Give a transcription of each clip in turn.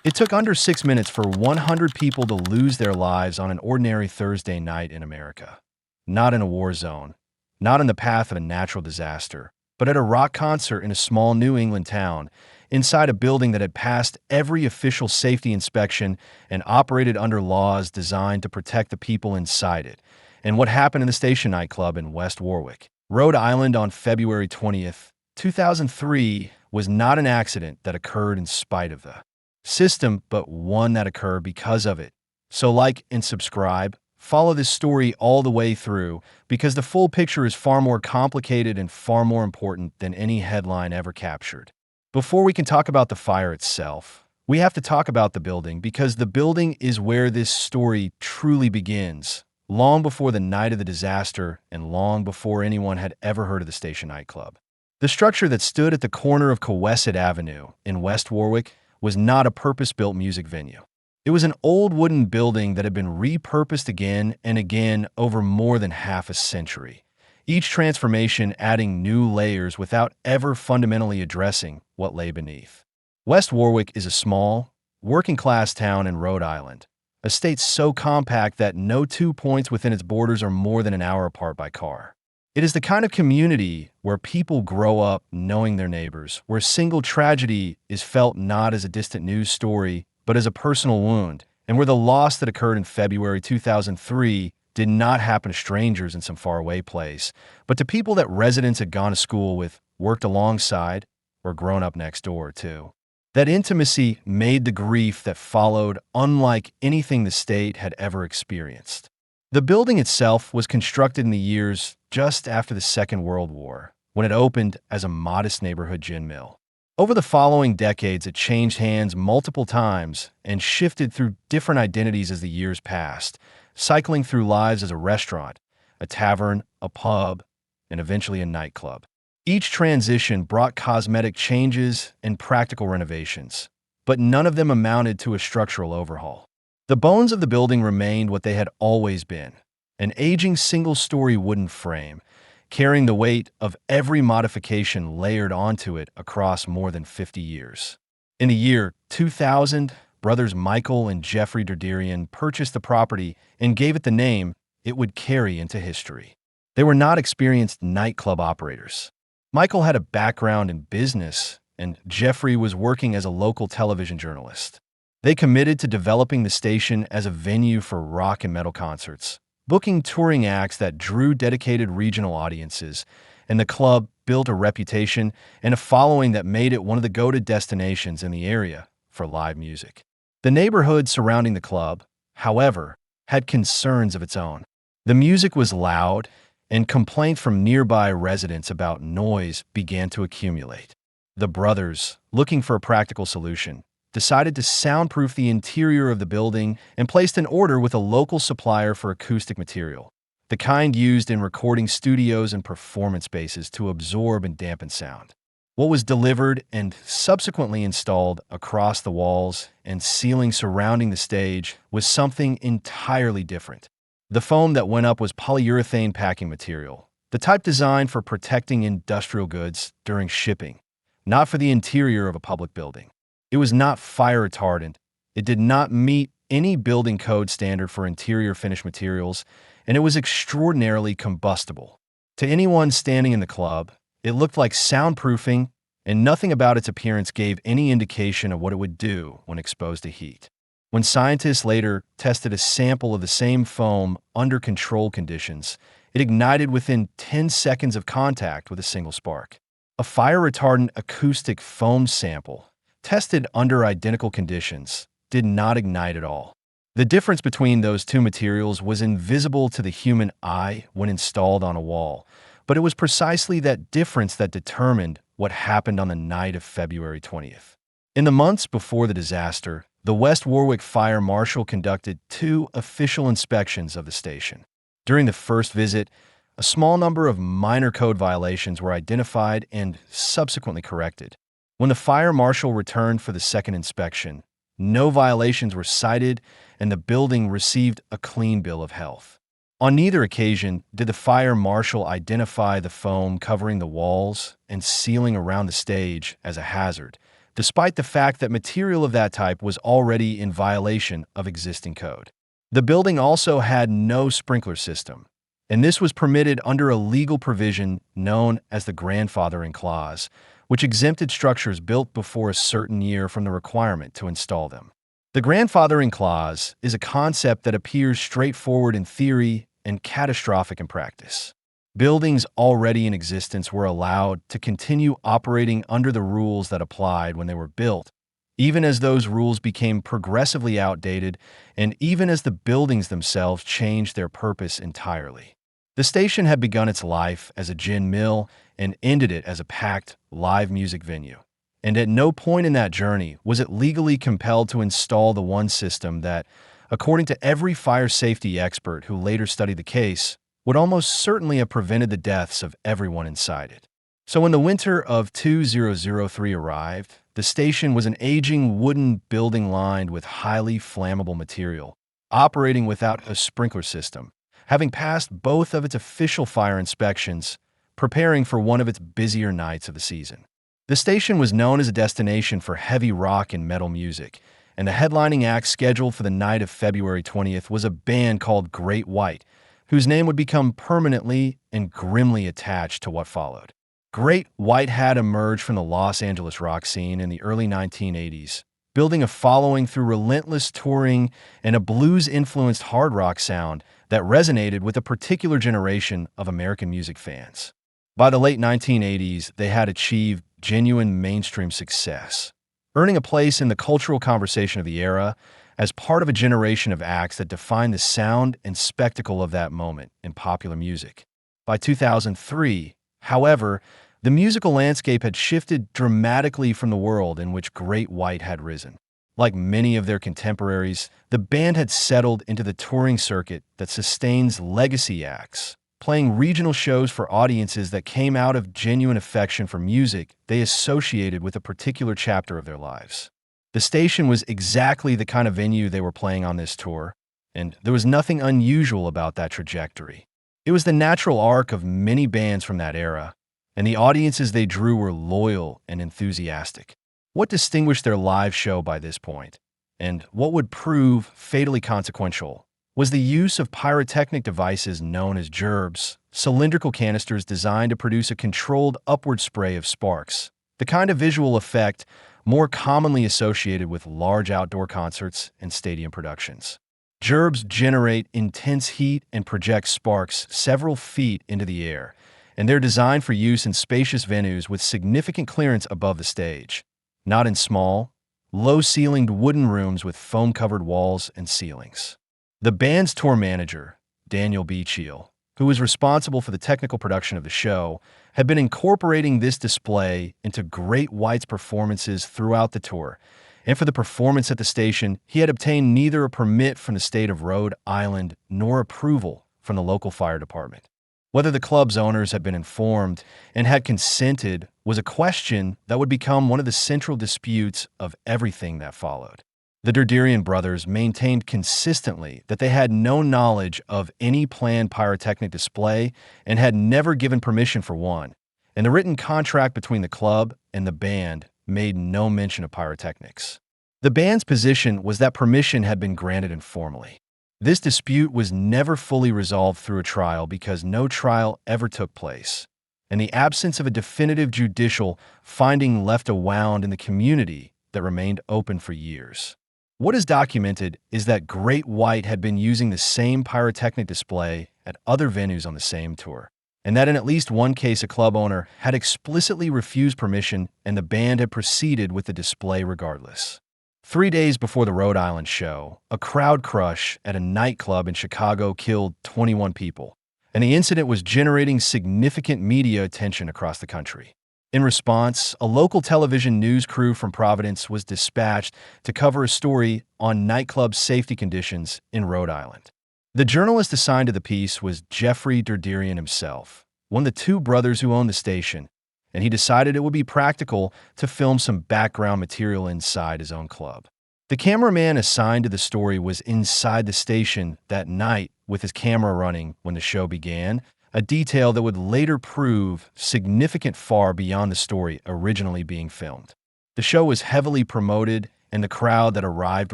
It took under 6 minutes for 100 people to lose their lives on an ordinary Thursday night in America. Not in a war zone, not in the path of a natural disaster, but at a rock concert in a small New England town, inside a building that had passed every official safety inspection and operated under laws designed to protect the people inside it. And what happened in the Station nightclub in West Warwick, Rhode Island on February 20th, 2003 was not an accident that occurred in spite of the system, but one that occurred because of it. So like and subscribe, follow this story all the way through, because the full picture is far more complicated and far more important than any headline ever captured. Before we can talk about the fire itself, we have to talk about the building, because the building is where this story truly begins, long before the night of the disaster and long before anyone had ever heard of the Station nightclub. The structure that stood at the corner of Cohasset Avenue in West Warwick was not a purpose-built music venue. It was an old wooden building that had been repurposed again and again over more than half a century, each transformation adding new layers without ever fundamentally addressing what lay beneath. West Warwick is a small, working-class town in Rhode Island, a state so compact that no 2 points within its borders are more than an hour apart by car. It is the kind of community where people grow up knowing their neighbors, where a single tragedy is felt not as a distant news story, but as a personal wound, and where the loss that occurred in February 2003 did not happen to strangers in some faraway place, but to people that residents had gone to school with, worked alongside, or grown up next door to. That intimacy made the grief that followed unlike anything the state had ever experienced. The building itself was constructed in the years just after the Second World War, when it opened as a modest neighborhood gin mill. Over the following decades, it changed hands multiple times and shifted through different identities as the years passed, cycling through lives as a restaurant, a tavern, a pub, and eventually a nightclub. Each transition brought cosmetic changes and practical renovations, but none of them amounted to a structural overhaul. The bones of the building remained what they had always been, an aging single-story wooden frame, carrying the weight of every modification layered onto it across more than 50 years. In the year 2000, brothers Michael and Jeffrey Derderian purchased the property and gave it the name it would carry into history. They were not experienced nightclub operators. Michael had a background in business, and Jeffrey was working as a local television journalist. They committed to developing the station as a venue for rock and metal concerts, booking touring acts that drew dedicated regional audiences, and the club built a reputation and a following that made it one of the go-to destinations in the area for live music. The neighborhood surrounding the club, however, had concerns of its own. The music was loud, and complaints from nearby residents about noise began to accumulate. The brothers, looking for a practical solution, decided to soundproof the interior of the building and placed an order with a local supplier for acoustic material, the kind used in recording studios and performance spaces to absorb and dampen sound. What was delivered and subsequently installed across the walls and ceiling surrounding the stage was something entirely different. The foam that went up was polyurethane packing material, the type designed for protecting industrial goods during shipping, not for the interior of a public building. It was not fire retardant, it did not meet any building code standard for interior finish materials, and it was extraordinarily combustible. To anyone standing in the club, it looked like soundproofing, and nothing about its appearance gave any indication of what it would do when exposed to heat. When scientists later tested a sample of the same foam under controlled conditions, it ignited within 10 seconds of contact with a single spark. A fire-retardant acoustic foam sample, tested under identical conditions, did not ignite at all. The difference between those two materials was invisible to the human eye when installed on a wall, but it was precisely that difference that determined what happened on the night of February 20th. In the months before the disaster, the West Warwick Fire Marshal conducted 2 official inspections of the station. During the first visit, a small number of minor code violations were identified and subsequently corrected. When the fire marshal returned for the second inspection, no violations were cited and the building received a clean bill of health. On neither occasion did the fire marshal identify the foam covering the walls and ceiling around the stage as a hazard, despite the fact that material of that type was already in violation of existing code. The building also had no sprinkler system, and this was permitted under a legal provision known as the grandfathering clause, which exempted structures built before a certain year from the requirement to install them. The grandfathering clause is a concept that appears straightforward in theory and catastrophic in practice. Buildings already in existence were allowed to continue operating under the rules that applied when they were built, even as those rules became progressively outdated and even as the buildings themselves changed their purpose entirely. The station had begun its life as a gin mill and ended it as a packed, live music venue. And at no point in that journey was it legally compelled to install the one system that, according to every fire safety expert who later studied the case, would almost certainly have prevented the deaths of everyone inside it. So when the winter of 2003 arrived, the station was an aging wooden building lined with highly flammable material, operating without a sprinkler system, having passed both of its official fire inspections, preparing for one of its busier nights of the season. The station was known as a destination for heavy rock and metal music, and the headlining act scheduled for the night of February 20th was a band called Great White, whose name would become permanently and grimly attached to what followed. Great White had emerged from the Los Angeles rock scene in the early 1980s, building a following through relentless touring and a blues-influenced hard rock sound that resonated with a particular generation of American music fans. By the late 1980s, they had achieved genuine mainstream success, earning a place in the cultural conversation of the era as part of a generation of acts that defined the sound and spectacle of that moment in popular music. By 2003, however, the musical landscape had shifted dramatically from the world in which Great White had risen. Like many of their contemporaries, the band had settled into the touring circuit that sustains legacy acts, playing regional shows for audiences that came out of genuine affection for music they associated with a particular chapter of their lives. The station was exactly the kind of venue they were playing on this tour, and there was nothing unusual about that trajectory. It was the natural arc of many bands from that era, and the audiences they drew were loyal and enthusiastic. What distinguished their live show by this point, and what would prove fatally consequential, was the use of pyrotechnic devices known as gerbs, cylindrical canisters designed to produce a controlled upward spray of sparks, the kind of visual effect more commonly associated with large outdoor concerts and stadium productions. Gerbs generate intense heat and project sparks several feet into the air, and they're designed for use in spacious venues with significant clearance above the stage, not in small, low-ceilinged wooden rooms with foam-covered walls and ceilings. The band's tour manager, Daniel Beachiel, who was responsible for the technical production of the show, had been incorporating this display into Great White's performances throughout the tour, and for the performance at the station, he had obtained neither a permit from the state of Rhode Island nor approval from the local fire department. Whether the club's owners had been informed and had consented was a question that would become one of the central disputes of everything that followed. The Derderian brothers maintained consistently that they had no knowledge of any planned pyrotechnic display and had never given permission for one, and the written contract between the club and the band made no mention of pyrotechnics. The band's position was that permission had been granted informally. This dispute was never fully resolved through a trial because no trial ever took place, and the absence of a definitive judicial finding left a wound in the community that remained open for years. What is documented is that Great White had been using the same pyrotechnic display at other venues on the same tour, and that in at least one case a club owner had explicitly refused permission and the band had proceeded with the display regardless. 3 days before the Rhode Island show, a crowd crush at a nightclub in Chicago killed 21 people, and the incident was generating significant media attention across the country. In response, a local television news crew from Providence was dispatched to cover a story on nightclub safety conditions in Rhode Island. The journalist assigned to the piece was Jeffrey Derderian himself, one of the two brothers who owned the station, and he decided it would be practical to film some background material inside his own club. The cameraman assigned to the story was inside the station that night with his camera running when the show began, a detail that would later prove significant far beyond the story originally being filmed. The show was heavily promoted, and the crowd that arrived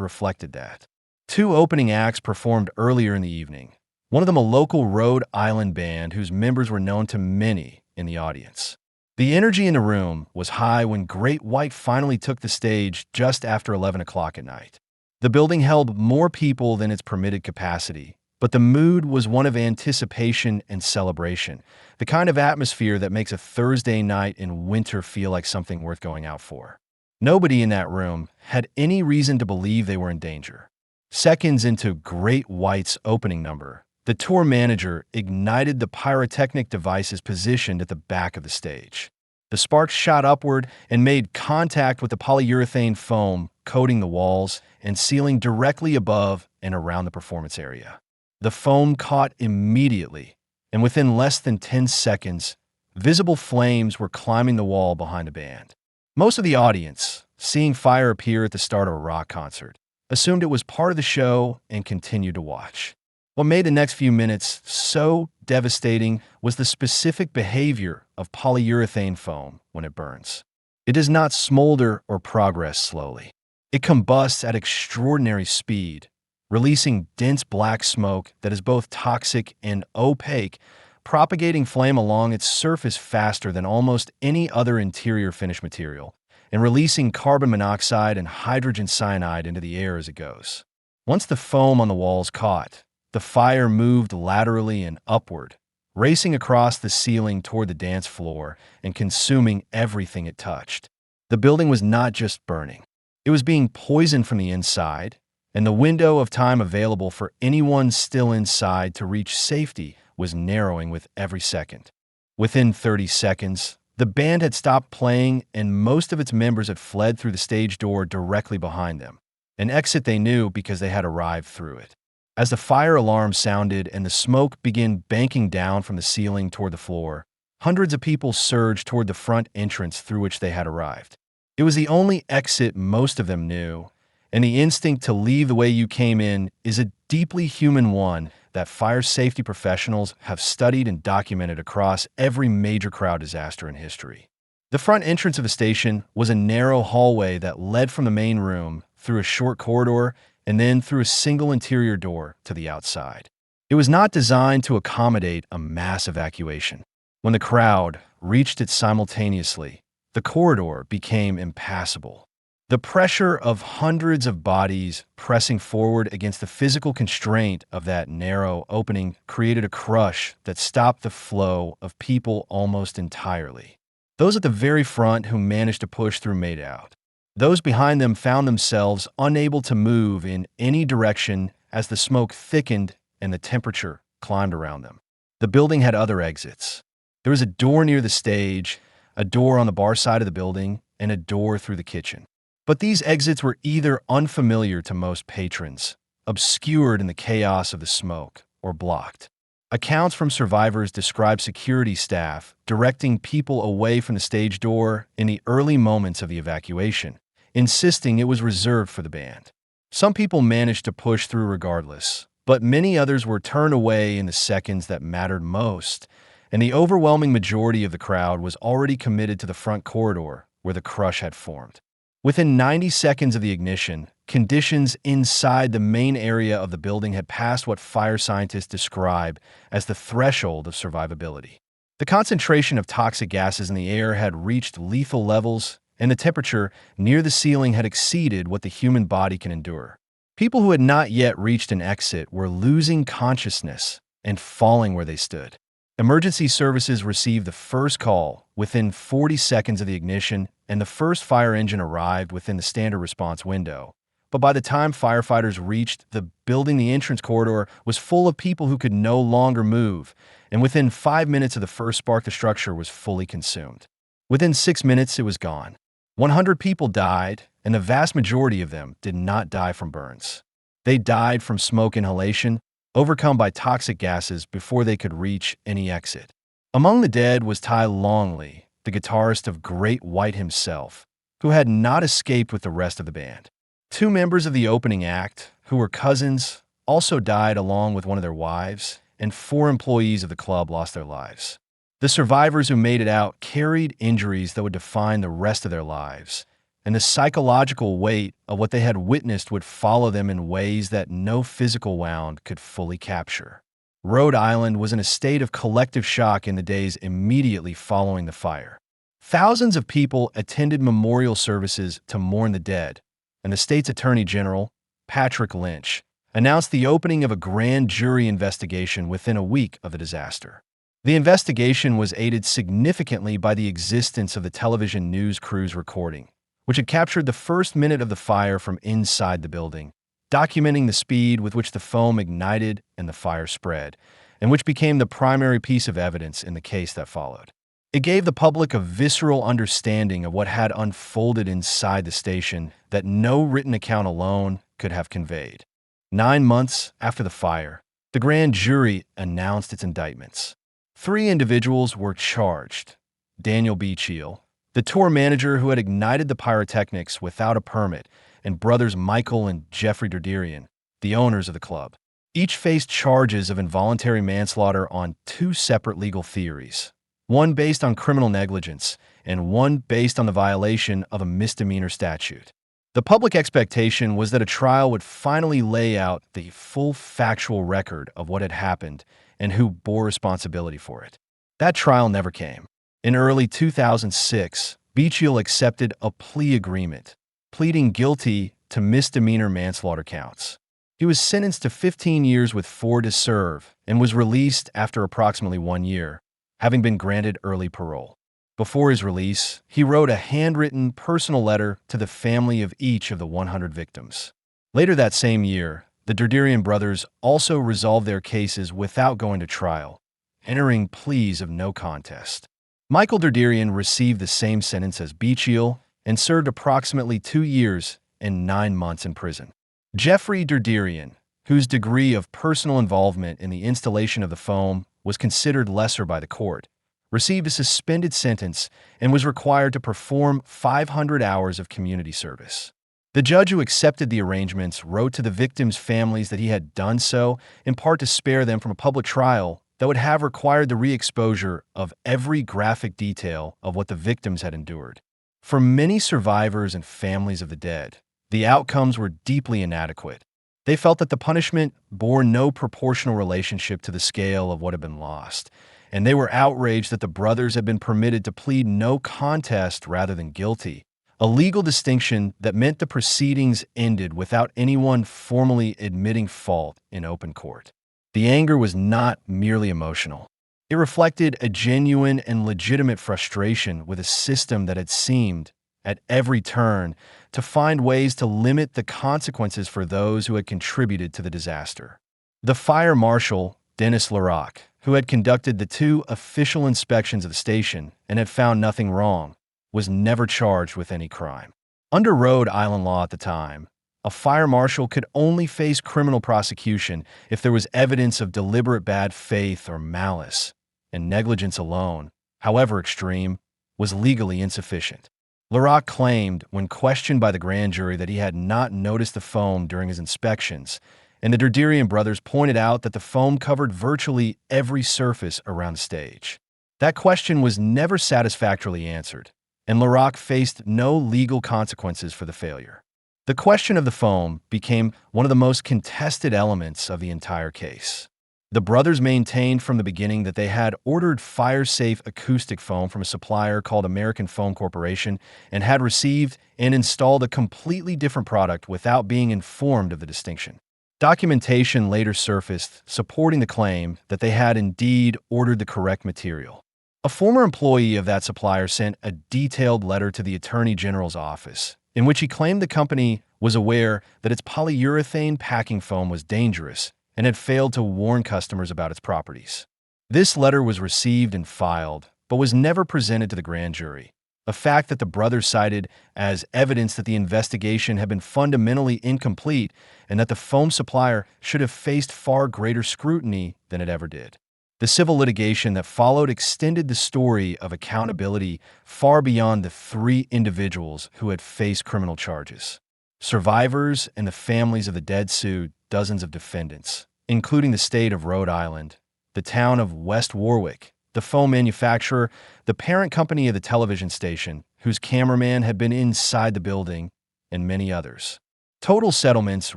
reflected that. Two opening acts performed earlier in the evening, one of them a local Rhode Island band whose members were known to many in the audience. The energy in the room was high when Great White finally took the stage just after 11 o'clock at night. The building held more people than its permitted capacity, but the mood was one of anticipation and celebration, the kind of atmosphere that makes a Thursday night in winter feel like something worth going out for. Nobody in that room had any reason to believe they were in danger. Seconds into Great White's opening number, the tour manager ignited the pyrotechnic devices positioned at the back of the stage. The sparks shot upward and made contact with the polyurethane foam coating the walls and ceiling directly above and around the performance area. The foam caught immediately, and within less than 10 seconds, visible flames were climbing the wall behind the band. Most of the audience, seeing fire appear at the start of a rock concert, assumed it was part of the show and continued to watch. What made the next few minutes so devastating was the specific behavior of polyurethane foam when it burns. It does not smolder or progress slowly. It combusts at extraordinary speed, releasing dense black smoke that is both toxic and opaque, propagating flame along its surface faster than almost any other interior finish material, and releasing carbon monoxide and hydrogen cyanide into the air as it goes. Once the foam on the walls caught, the fire moved laterally and upward, racing across the ceiling toward the dance floor and consuming everything it touched. The building was not just burning. It was being poisoned from the inside, and the window of time available for anyone still inside to reach safety was narrowing with every second. Within 30 seconds, the band had stopped playing and most of its members had fled through the stage door directly behind them, an exit they knew because they had arrived through it. As the fire alarm sounded and the smoke began banking down from the ceiling toward the floor, hundreds of people surged toward the front entrance through which they had arrived. It was the only exit most of them knew, and the instinct to leave the way you came in is a deeply human one that fire safety professionals have studied and documented across every major crowd disaster in history. The front entrance of the station was a narrow hallway that led from the main room through a short corridor and then through a single interior door to the outside. It was not designed to accommodate a mass evacuation. When the crowd reached it simultaneously, the corridor became impassable. The pressure of hundreds of bodies pressing forward against the physical constraint of that narrow opening created a crush that stopped the flow of people almost entirely. Those at the very front who managed to push through made out. Those behind them found themselves unable to move in any direction as the smoke thickened and the temperature climbed around them. The building had other exits. There was a door near the stage, a door on the bar side of the building, and a door through the kitchen. But these exits were either unfamiliar to most patrons, obscured in the chaos of the smoke, or blocked. Accounts from survivors describe security staff directing people away from the stage door in the early moments of the evacuation, insisting it was reserved for the band. Some people managed to push through regardless, but many others were turned away in the seconds that mattered most, and the overwhelming majority of the crowd was already committed to the front corridor where the crush had formed. Within 90 seconds of the ignition, conditions inside the main area of the building had passed what fire scientists describe as the threshold of survivability. The concentration of toxic gases in the air had reached lethal levels, and the temperature near the ceiling had exceeded what the human body can endure. People who had not yet reached an exit were losing consciousness and falling where they stood. Emergency services received the first call within 40 seconds of the ignition, and the first fire engine arrived within the standard response window. But by the time firefighters reached the building, the entrance corridor was full of people who could no longer move, and within 5 minutes of the first spark, the structure was fully consumed. Within 6 minutes, it was gone. 100 people died, and the vast majority of them did not die from burns. They died from smoke inhalation, overcome by toxic gases before they could reach any exit. Among the dead was Ty Longley, the guitarist of Great White himself, who had not escaped with the rest of the band. 2 members of the opening act, who were cousins, also died along with one of their wives, and 4 employees of the club lost their lives. The survivors who made it out carried injuries that would define the rest of their lives, and the psychological weight of what they had witnessed would follow them in ways that no physical wound could fully capture. Rhode Island was in a state of collective shock in the days immediately following the fire. Thousands of people attended memorial services to mourn the dead, and the state's Attorney General, Patrick Lynch, announced the opening of a grand jury investigation within a week of the disaster. The investigation was aided significantly by the existence of the television news crew's recording, which had captured the first minute of the fire from inside the building, documenting the speed with which the foam ignited and the fire spread, and which became the primary piece of evidence in the case that followed. It gave the public a visceral understanding of what had unfolded inside the station that no written account alone could have conveyed. 9 months after the fire, the grand jury announced its indictments. 3 individuals were charged: Daniel Beachiel, the tour manager who had ignited the pyrotechnics without a permit, and brothers Michael and Jeffrey Derderian, the owners of the club. Each faced charges of involuntary manslaughter on 2 separate legal theories, one based on criminal negligence and one based on the violation of a misdemeanor statute. The public expectation was that a trial would finally lay out the full factual record of what had happened and who bore responsibility for it. That trial never came. In early 2006, Beachiel accepted a plea agreement, pleading guilty to misdemeanor manslaughter counts. He was sentenced to 15 years with 4 to serve and was released after approximately 1 year, having been granted early parole. Before his release, he wrote a handwritten personal letter to the family of each of the 100 victims. Later that same year, the Derderian brothers also resolved their cases without going to trial, entering pleas of no contest. Michael Derderian received the same sentence as Beachiel and served approximately 2 years and 9 months in prison. Jeffrey Derderian, whose degree of personal involvement in the installation of the foam was considered lesser by the court, received a suspended sentence and was required to perform 500 hours of community service. The judge who accepted the arrangements wrote to the victims' families that he had done so in part to spare them from a public trial that would have required the re-exposure of every graphic detail of what the victims had endured. For many survivors and families of the dead, the outcomes were deeply inadequate. They felt that the punishment bore no proportional relationship to the scale of what had been lost, and they were outraged that the brothers had been permitted to plead no contest rather than guilty, a legal distinction that meant the proceedings ended without anyone formally admitting fault in open court. The anger was not merely emotional. It reflected a genuine and legitimate frustration with a system that had seemed, at every turn, to find ways to limit the consequences for those who had contributed to the disaster. The fire marshal, Dennis LaRock, who had conducted the 2 official inspections of the station and had found nothing wrong, was never charged with any crime. Under Rhode Island law at the time, a fire marshal could only face criminal prosecution if there was evidence of deliberate bad faith or malice, and negligence alone, however extreme, was legally insufficient. LaRock claimed, when questioned by the grand jury, that he had not noticed the foam during his inspections, and the Derderian brothers pointed out that the foam covered virtually every surface around the stage. That question was never satisfactorily answered, and LaRock faced no legal consequences for the failure. The question of the foam became one of the most contested elements of the entire case. The brothers maintained from the beginning that they had ordered fire-safe acoustic foam from a supplier called American Foam Corporation and had received and installed a completely different product without being informed of the distinction. Documentation later surfaced supporting the claim that they had indeed ordered the correct material. A former employee of that supplier sent a detailed letter to the Attorney General's office, in which he claimed the company was aware that its polyurethane packing foam was dangerous and had failed to warn customers about its properties. This letter was received and filed, but was never presented to the grand jury, a fact that the brothers cited as evidence that the investigation had been fundamentally incomplete and that the foam supplier should have faced far greater scrutiny than it ever did. The civil litigation that followed extended the story of accountability far beyond the 3 individuals who had faced criminal charges. Survivors and the families of the dead sued dozens of defendants, including the state of Rhode Island, the town of West Warwick, the foam manufacturer, the parent company of the television station, whose cameraman had been inside the building, and many others. Total settlements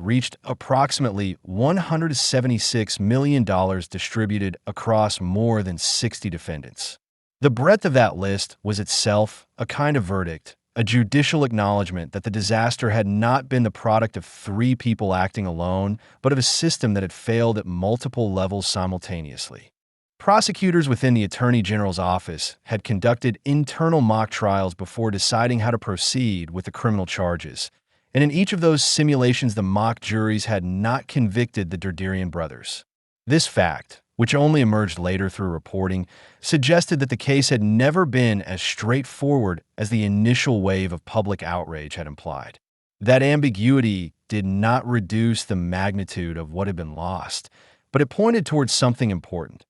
reached approximately $176 million distributed across more than 60 defendants. The breadth of that list was itself a kind of verdict, a judicial acknowledgement that the disaster had not been the product of three people acting alone, but of a system that had failed at multiple levels simultaneously. Prosecutors within the Attorney General's office had conducted internal mock trials before deciding how to proceed with the criminal charges, and in each of those simulations the mock juries had not convicted the Derderian brothers. This fact, which only emerged later through reporting, suggested that the case had never been as straightforward as the initial wave of public outrage had implied. That ambiguity did not reduce the magnitude of what had been lost, but it pointed towards something important.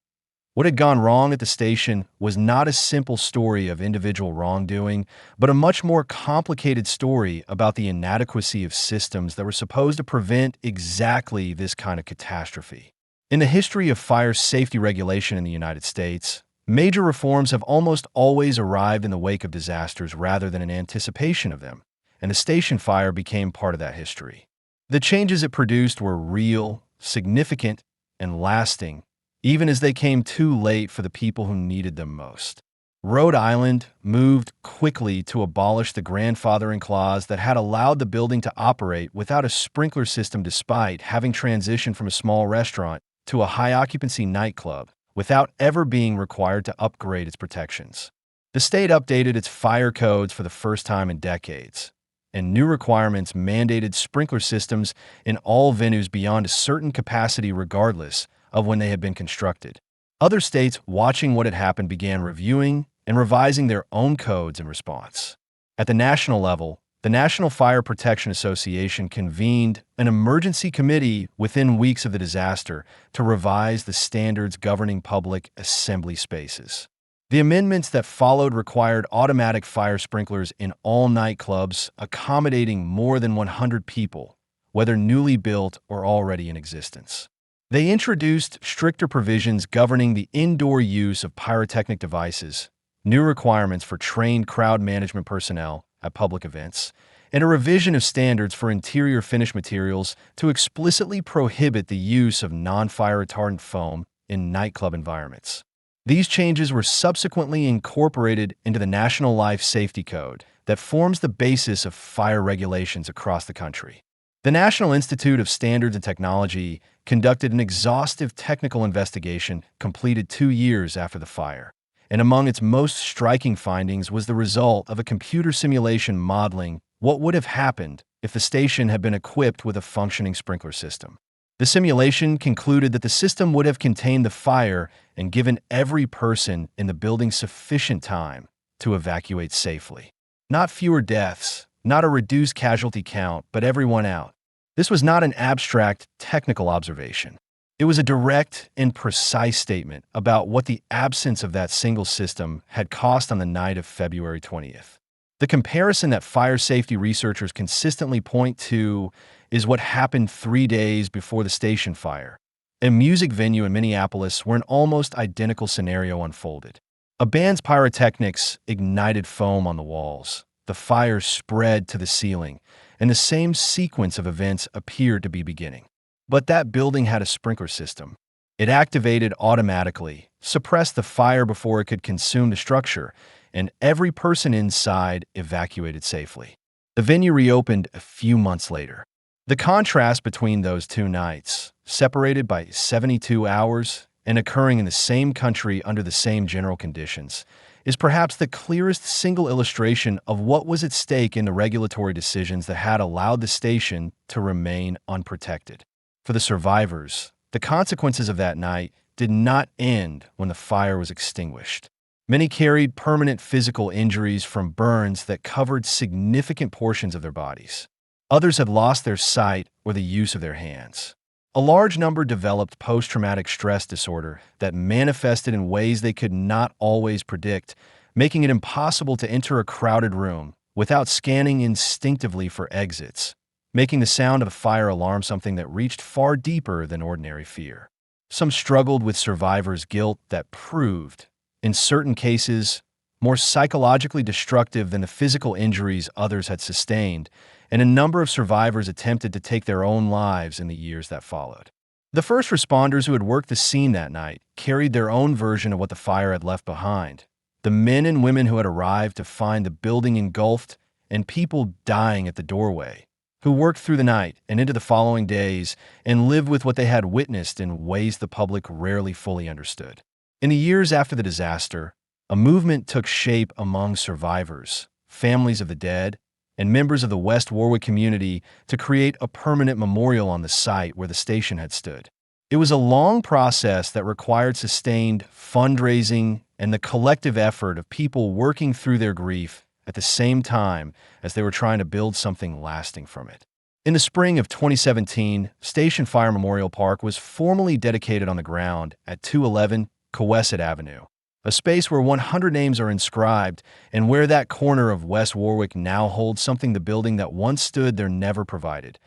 What had gone wrong at the station was not a simple story of individual wrongdoing, but a much more complicated story about the inadequacy of systems that were supposed to prevent exactly this kind of catastrophe. In the history of fire safety regulation in the United States, major reforms have almost always arrived in the wake of disasters rather than in anticipation of them, and the station fire became part of that history. The changes it produced were real, significant, and lasting, even as they came too late for the people who needed them most. Rhode Island moved quickly to abolish the grandfathering clause that had allowed the building to operate without a sprinkler system despite having transitioned from a small restaurant to a high-occupancy nightclub without ever being required to upgrade its protections. The state updated its fire codes for the first time in decades, and new requirements mandated sprinkler systems in all venues beyond a certain capacity regardless of when they had been constructed. Other states watching what had happened began reviewing and revising their own codes in response. At the national level, the National Fire Protection Association convened an emergency committee within weeks of the disaster to revise the standards governing public assembly spaces. The amendments that followed required automatic fire sprinklers in all nightclubs accommodating more than 100 people, whether newly built or already in existence. They introduced stricter provisions governing the indoor use of pyrotechnic devices, new requirements for trained crowd management personnel at public events, and a revision of standards for interior finish materials to explicitly prohibit the use of non-fire retardant foam in nightclub environments. These changes were subsequently incorporated into the National Life Safety Code that forms the basis of fire regulations across the country. The National Institute of Standards and Technology conducted an exhaustive technical investigation completed 2 years after the fire, and among its most striking findings was the result of a computer simulation modeling what would have happened if the station had been equipped with a functioning sprinkler system. The simulation concluded that the system would have contained the fire and given every person in the building sufficient time to evacuate safely. Not fewer deaths, not a reduced casualty count, but everyone out. This was not an abstract, technical observation. It was a direct and precise statement about what the absence of that single system had cost on the night of February 20th. The comparison that fire safety researchers consistently point to is what happened 3 days before the station fire. A music venue in Minneapolis where an almost identical scenario unfolded. A band's pyrotechnics ignited foam on the walls. The fire spread to the ceiling, and the same sequence of events appeared to be beginning. But that building had a sprinkler system. It activated automatically, suppressed the fire before it could consume the structure, and every person inside evacuated safely. The venue reopened a few months later. The contrast between those 2 nights, separated by 72 hours and occurring in the same country under the same general conditions, is perhaps the clearest single illustration of what was at stake in the regulatory decisions that had allowed the station to remain unprotected. For the survivors, the consequences of that night did not end when the fire was extinguished. Many carried permanent physical injuries from burns that covered significant portions of their bodies. Others had lost their sight or the use of their hands. A large number developed post-traumatic stress disorder that manifested in ways they could not always predict, making it impossible to enter a crowded room without scanning instinctively for exits, making the sound of a fire alarm something that reached far deeper than ordinary fear. Some struggled with survivors' guilt that proved, in certain cases, more psychologically destructive than the physical injuries others had sustained, and a number of survivors attempted to take their own lives in the years that followed. The first responders who had worked the scene that night carried their own version of what the fire had left behind. The men and women who had arrived to find the building engulfed and people dying at the doorway, who worked through the night and into the following days and lived with what they had witnessed in ways the public rarely fully understood. In the years after the disaster, a movement took shape among survivors, families of the dead, and members of the West Warwick community to create a permanent memorial on the site where the station had stood. It was a long process that required sustained fundraising and the collective effort of people working through their grief at the same time as they were trying to build something lasting from it. In the spring of 2017, Station Fire Memorial Park was formally dedicated on the ground at 211 Cohasset Avenue, a space where 100 names are inscribed and where that corner of West Warwick now holds something the building that once stood there never provided,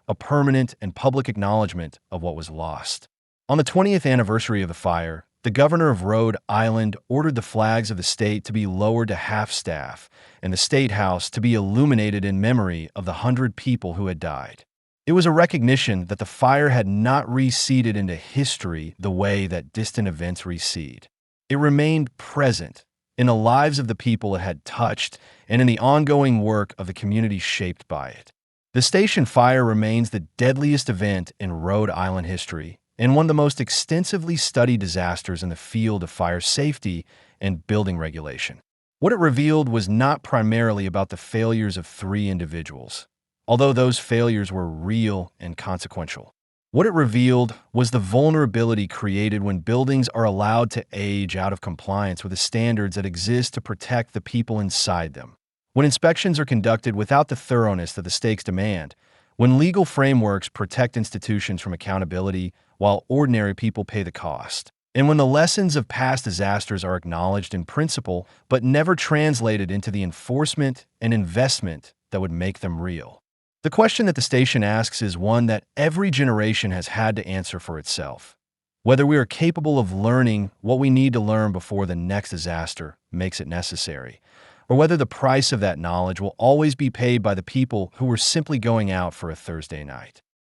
a permanent and public acknowledgement of what was lost. On the 20th anniversary of the fire, the governor of Rhode Island ordered the flags of the state to be lowered to half-staff and the State House to be illuminated in memory of the 100 people who had died. It was a recognition that the fire had not receded into history the way that distant events recede. It remained present in the lives of the people it had touched and in the ongoing work of the community shaped by it. The station fire remains the deadliest event in Rhode Island history and one of the most extensively studied disasters in the field of fire safety and building regulation. What it revealed was not primarily about the failures of 3 individuals, although those failures were real and consequential. What it revealed was the vulnerability created when buildings are allowed to age out of compliance with the standards that exist to protect the people inside them. When inspections are conducted without the thoroughness that the stakes demand, when legal frameworks protect institutions from accountability while ordinary people pay the cost, and when the lessons of past disasters are acknowledged in principle but never translated into the enforcement and investment that would make them real. The question that the station asks is one that every generation has had to answer for itself. Whether we are capable of learning what we need to learn before the next disaster makes it necessary, or whether the price of that knowledge will always be paid by the people who were simply going out for a Thursday night.